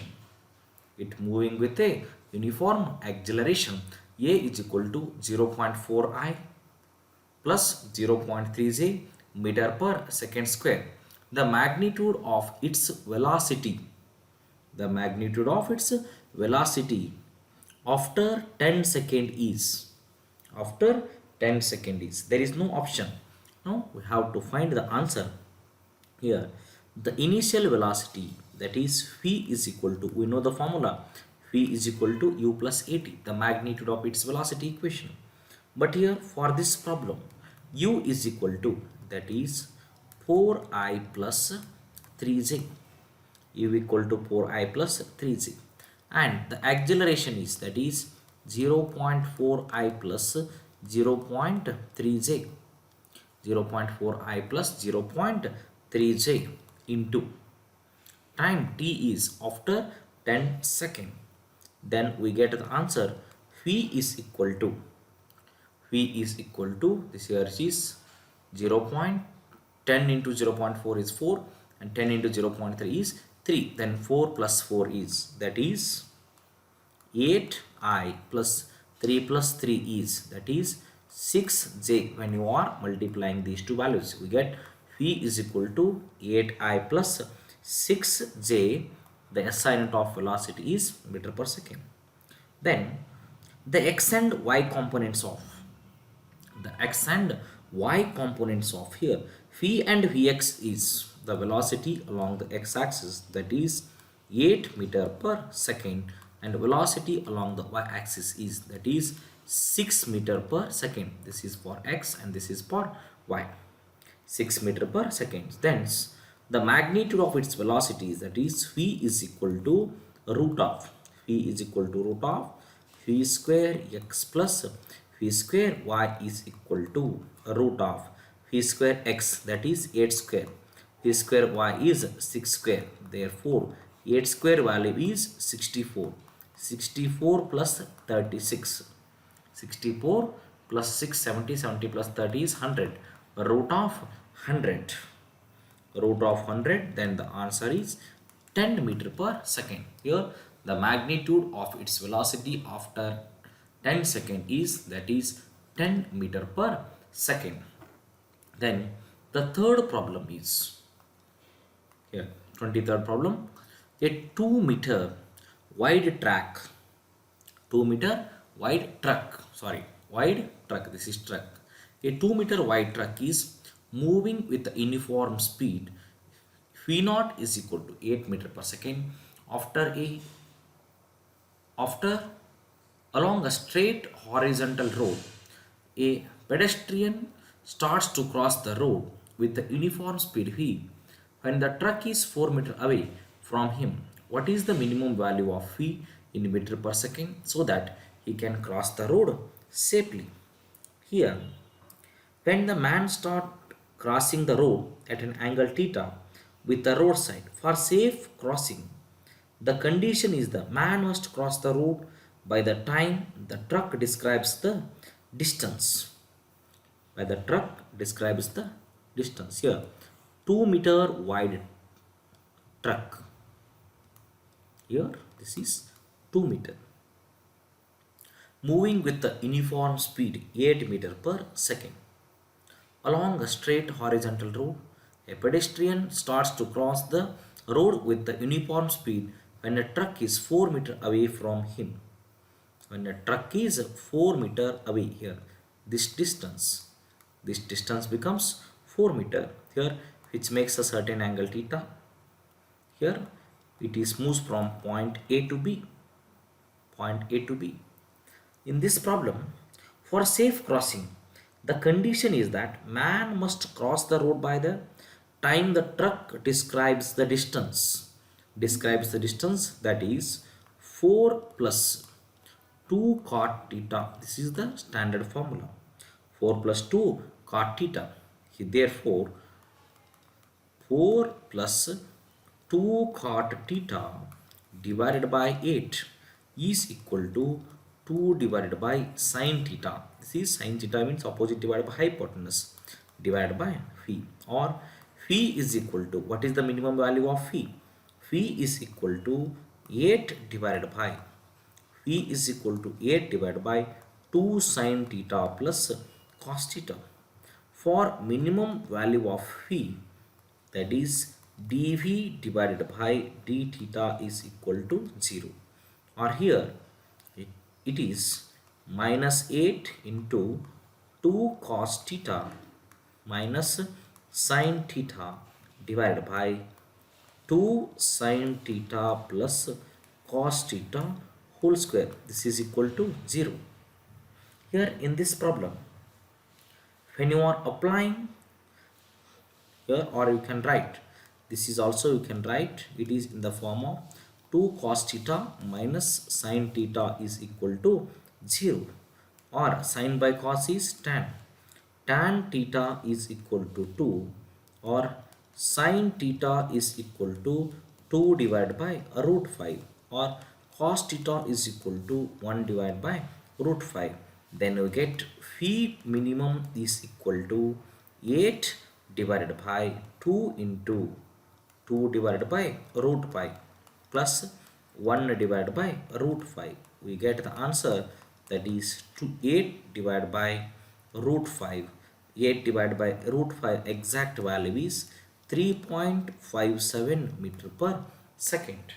It moving with a uniform acceleration. A is equal to 0.4I plus 0.3j meter per second square. The magnitude of its velocity, the magnitude of its velocity after 10 second is, after 10 second is, there is no option. Now we have to find the answer. Here the initial velocity, that is v is equal to, we know the formula, v is equal to u plus at, the magnitude of its velocity equation. But here for this problem, u is equal to, that is 4I plus 3j. U equal to 4I plus 3j, and the acceleration is, that is 0.4I plus 0.3j. 0.4I plus 0.3j into time t is after 10 seconds. Then we get the answer v is equal to this here is 0 0.10 into 0 0.4 is 4 and 10 into 0 0.3 is 3. Then 4 plus 4 is, that is 8i plus 3 plus 3 is, that is 6j. When you are multiplying these two values, we get v is equal to 8i plus 6j. The SI unit of velocity is meter per second. Then the x and y components of here v and vx is the velocity along the x-axis, that is 8 meter per second, and velocity along the y-axis is, that is 6 meter per second. This is for x and this is for y. 6 meter per second. Then the magnitude of its velocity is, that is v is equal to root of v square x plus v square y is equal to root of v square x, that is 8 square. V square y is 6 square. Therefore 8 square value is 64. 64 plus 36. 64 plus 6, 70. 70 plus 30 is 100. Root of 100. Then the answer is 10 meter per second. Here the magnitude of its velocity after 10 second is, that is 10 meter per second. Then the third problem is here, 23rd problem. A 2 meter wide truck, this is truck. A 2 meter wide truck is moving with the uniform speed. V naught is equal to 8 meter per second after along a straight horizontal road. A pedestrian starts to cross the road with the uniform speed v. When the truck is 4 meter away from him, what is the minimum value of v in meter per second so that he can cross the road safely? Here, when the man start crossing the road at an angle theta with the roadside for safe crossing, the condition is the man must cross the road by the time the truck describes the distance. Here, 2 meter wide truck. Here, this is 2 meter. Moving with the uniform speed 8 meter per second. Along a straight horizontal road, a pedestrian starts to cross the road with the uniform speed when a truck is 4 meter away from him. When a truck is 4 meter away here, this distance becomes 4 meter here, which makes a certain angle theta. Here it is moves from point A to B. In this problem, for safe crossing, the condition is that man must cross the road by the time the truck describes the distance. That is 4 plus 2 cot theta. This is the standard formula. 4 plus 2 cot theta. Therefore 4 plus 2 cot theta divided by 8 is equal to 2 divided by sin theta. This is sin theta means opposite divided by hypotenuse divided by phi, or phi is equal to, what is the minimum value of phi? Phi is equal to 8 divided by 2 sin theta plus cos theta. For minimum value of phi, that is dv divided by d theta is equal to 0, or here it is minus 8 into 2 cos theta minus sin theta divided by 2 sin theta plus cos theta whole square. This is equal to 0. Here in this problem, when you are applying here, or you can write, this is also you can write, it is in the form of 2 cos theta minus sin theta is equal to 0, or sin by cos is tan theta is equal to 2, or sin theta is equal to 2 divided by root 5, or cos theta is equal to 1 divided by root 5. Then we get phi minimum is equal to 8 divided by 2 into 2 divided by root 5 plus 1 divided by root 5. We get the answer, that is 8 divided by root 5. 8 divided by root 5 exact value is 3.57 meter per second.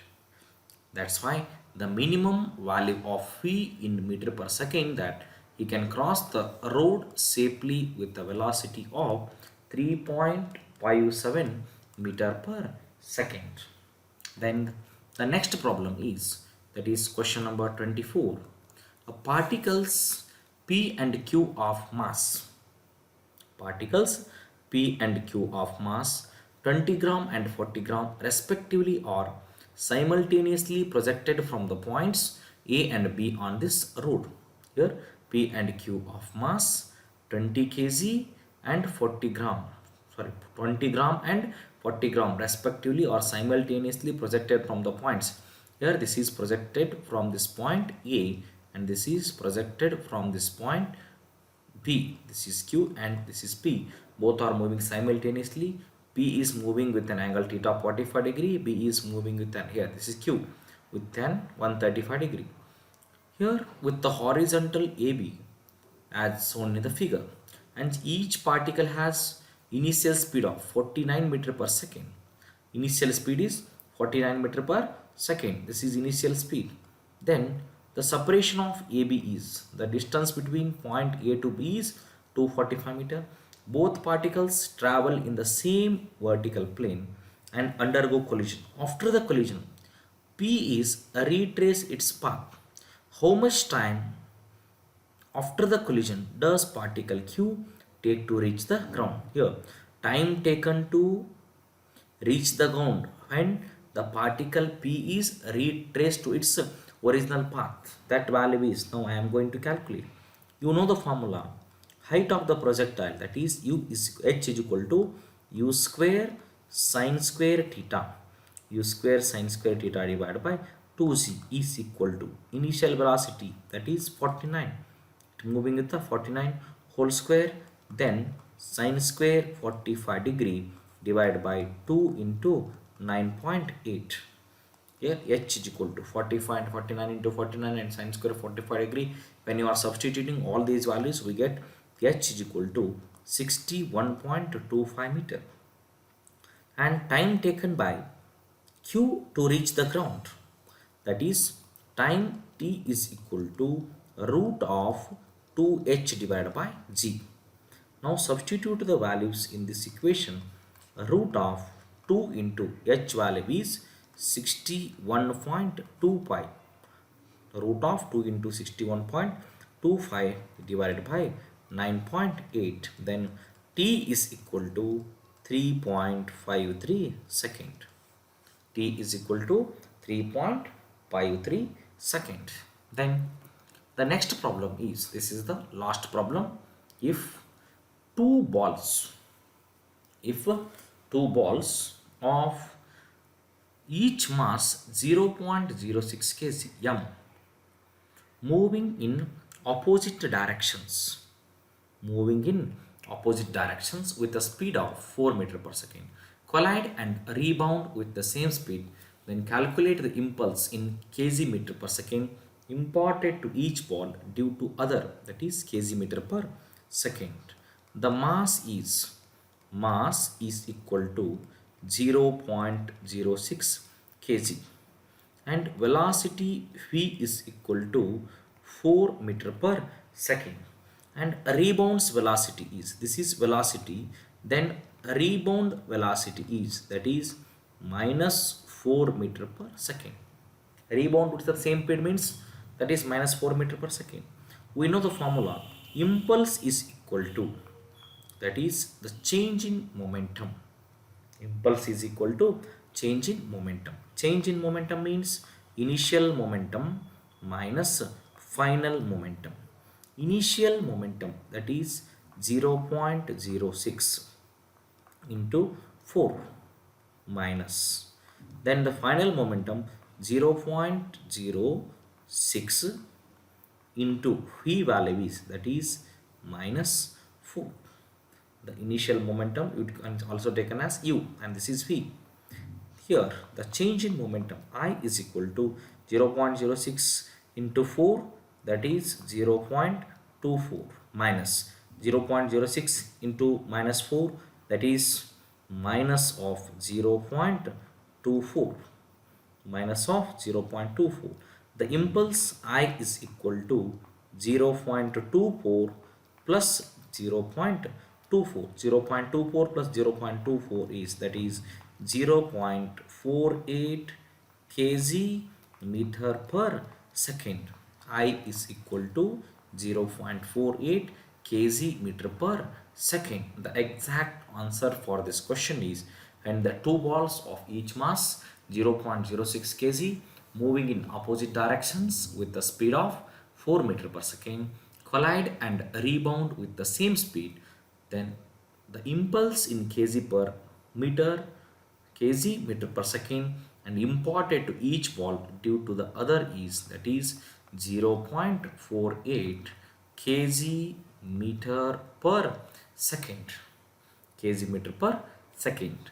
That's why the minimum value of v in meter per second, that he can cross the road safely with the velocity of 3.57 meter per second. Then the next problem is, that is question number 24. A particles P and Q of mass, particles P and Q of mass 20 gram and 40 gram respectively are simultaneously projected from the points A and B on this road. Here P and Q of mass 20 kg and 40 gram, 20 gram and 40 gram respectively are simultaneously projected from the points. Here this is projected from this point A and this is projected from this point B. This is Q and this is P. Both are moving simultaneously. P is moving with an angle theta 45 degree. B is moving with an, here this is Q, with an 135 degree. Here with the horizontal AB as shown in the figure, and each particle has initial speed of 49 meter per second. Initial speed is 49 meter per second. This is initial speed. Then the separation of AB is, the distance between point A to B is 245 meter. Both particles travel in the same vertical plane and undergo collision. After the collision, P is retrace its path. How much time after the collision does particle Q take to reach the ground? Here, time taken to reach the ground when the particle P is retraced to its original path. That value is, now I am going to calculate. You know the formula. Height of the projectile, that is U is H is equal to U square sine square theta. U square sine square theta divided by 2z is equal to initial velocity, that is 49. Moving with the 49 whole square, then sine square 45 degree divided by 2 into 9.8. Here H is equal to 45 and 49 into 49 and sine square 45 degree. When you are substituting all these values, we get H is equal to 61.25 meter. And time taken by Q to reach the ground, that is time T is equal to root of 2h divided by g. Now substitute the values in this equation. Root of 2 into h value is 61.25. Root of 2 into 61.25 divided by 9.8. Then T is equal to 3.53 second. T is equal to 3.53 second. Then the next problem is, this is the last problem. If two balls of each mass 0.06 kg m moving in opposite directions with a speed of 4 meter per second collide and rebound with the same speed, then calculate the impulse in kg meter per second imparted to each ball due to other, that is kg meter per second. The mass is equal to 0.06 kg and velocity v is equal to 4 meter per second, and rebound's velocity is, this is velocity, then rebound velocity is, that is minus 4 meter per second. Rebound with the same speed means, that is minus 4 meter per second. We know the formula. Impulse is equal to, that is the change in momentum. Impulse is equal to change in momentum. Change in momentum means initial momentum minus final momentum. Initial momentum, that is 0.06 into 4 minus Then the final momentum 0.06 into V value is, that is minus 4. The initial momentum you can also taken as u, and this is V. Here the change in momentum I is equal to 0.06 into 4, that is 0.24, minus 0.06 into minus 4, that is minus of 0.24, minus of 0.24. The impulse I is equal to 0.24 plus 0.24. 0.24 plus 0.24 is, that is 0.48 kg meter per second. I is equal to 0.48 kg meter per second. The exact answer for this question is, when the two balls of each mass 0.06 kg moving in opposite directions with the speed of 4 meter per second collide and rebound with the same speed, then the impulse in kg meter per second and imparted to each ball due to the other is, that is 0.48 kg meter per second. Kg meter per second.